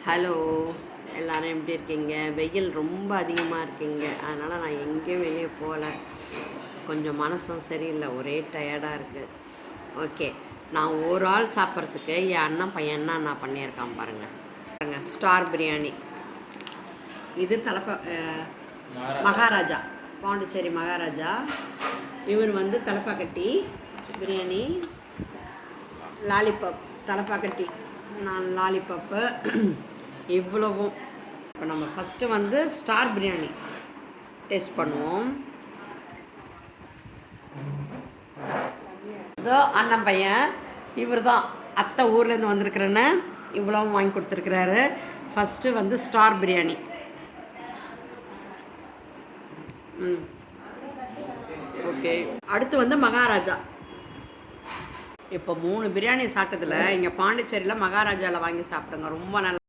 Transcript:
Hello, எல்லோரும் எப்படி இருக்கீங்க? வெயில் ரொம்ப அதிகமாக இருக்கீங்க. அதனால் நான் எங்கேயும் வெளியே போகல. கொஞ்சம் மனசும் சரியில்லை, ஒரே டயர்டாக இருக்குது. ஓகே, நான் ஒரு ஆள் சாப்பிட்றதுக்கு என் அண்ணன் பையன் என்ன பண்ணியிருக்கான் பாருங்கள். ஸ்டார் பிரியாணி. இது மகாராஜா, பாண்டிச்சேரி மகாராஜா. இவர் வந்து தலப்பாக்கட்டி பிரியாணி, லாலிபாப் தலப்பாக்கட்டி, நான் லாலிபாப்பு இவ்வளவும். இப்போ நம்ம ஃபஸ்ட்டு வந்து ஸ்டார் பிரியாணி டேஸ்ட் பண்ணுவோம். இதோ அண்ணன் பையன், இவர் தான் அத்தை ஊர்லேருந்து வந்திருக்கிறேன்னு இவ்வளவும் வாங்கி கொடுத்துருக்குறாரு. ஃபஸ்ட்டு வந்து ஸ்டார் பிரியாணி. ஓகே, அடுத்து வந்து மகாராஜா. இப்போ 3 பிரியாணி சாப்பிட்டதில் இங்கே பாண்டிச்சேரியில் மகாராஜாவில் வாங்கி சாப்பிடுங்க, ரொம்ப நல்லா.